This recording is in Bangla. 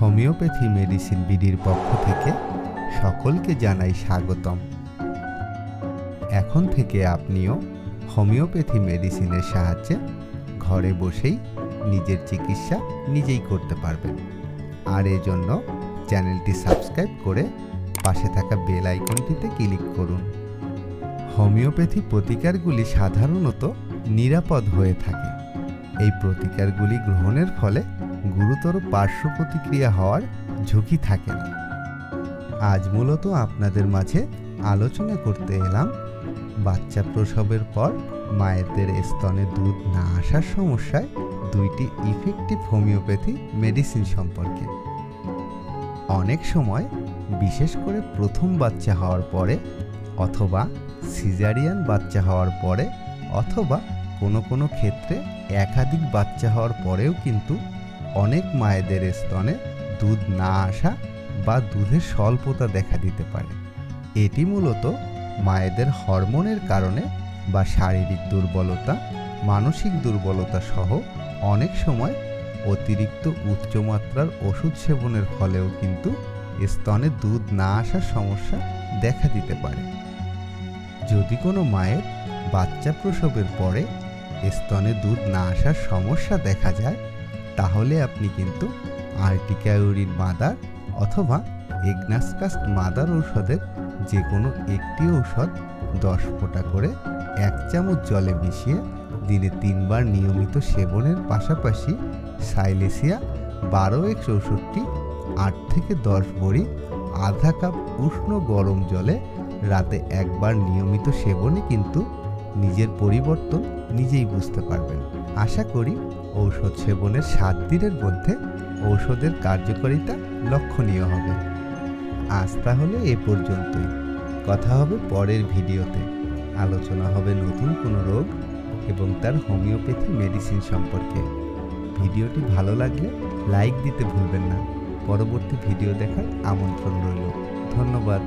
হোমিওপ্যাথি মেডিসিন বিডির পক্ষ থেকে সকলকে জানাই স্বাগতম। এখন থেকে আপনিও হোমিওপ্যাথি মেডিসিনের সাহায্যে ঘরে বসেই নিজের চিকিৎসা নিজেই করতে পারবেন। আর এজন্য চ্যানেলটি সাবস্ক্রাইব করে পাশে থাকা বেল আইকনটিতে ক্লিক করুন। হোমিওপ্যাথি প্রতিকারগুলি সাধারণত নিরাপদ হয়ে থাকে। এই প্রতিকারগুলি গ্রহণের ফলে গুরুতর পার্শ্ব প্রতিক্রিয়া হওয়ার ঝুঁকি থাকে না। আজ মূলত আপনাদের মাঝে আলোচনা করতে এলাম বাচ্চা প্রসবের পর মায়েদের স্তনে দুধ না আসার সমস্যায় দুইটি ইফেক্টিভ হোমিওপ্যাথি মেডিসিন সম্পর্কে। অনেক সময় বিশেষ করে প্রথম বাচ্চা হওয়ার পরে অথবা সিজারিয়ান বাচ্চা হওয়ার পরে অথবা কোনো ক্ষেত্রে একাধিক বাচ্চা হওয়ার পরেও কিন্তু অনেক মায়েদের স্তনে দুধ না আসা বা দুধের স্বল্পতা দেখা দিতে পারে। এটি মূলত মায়েদের হরমোনের কারণে বা শারীরিক দুর্বলতা, মানসিক দুর্বলতা সহ অনেক সময় অতিরিক্ত উচ্চমাত্রার ওষুধ সেবনের ফলেও কিন্তু স্তনে দুধ না আসার সমস্যা দেখা দিতে পারে। যদি কোনো মায়ের বাচ্চা প্রসবের পরে স্তনে দুধ না আসার সমস্যা দেখা যায়, তাহলে আপনি কিন্তু আর্টিকা ইউরিন মাদার অথবা এগনাসকাস্ট মাদার ঔষধের যে কোনো একটি ঔষধ 10 ফোঁটা করে 1 চামচ জলে মিশিয়ে দিনে 3 বার নিয়মিত সেবনের পাশাপাশি সাইলেসিয়া 12x64 8 থেকে 10 বড়ি আধা কাপ উষ্ণ গরম জলে রাতে একবার নিয়মিত সেবনে কিন্তু নিজের পরিবর্তন নিজেই বুঝতে পারবেন। আশা করি ঔষধ সেবনের 7 দিনের মধ্যে ঔষধের কার্যকারিতা লক্ষণীয় হবে। আজ তাহলে এ পর্যন্তই। কথা হবে পরের ভিডিওতে। আলোচনা হবে নতুন কোনো রোগ এবং তার হোমিওপ্যাথি মেডিসিন সম্পর্কে। ভিডিওটি ভালো লাগলে লাইক দিতে ভুলবেন না। পরবর্তী ভিডিও দেখার আমন্ত্রণ রইল। ধন্যবাদ।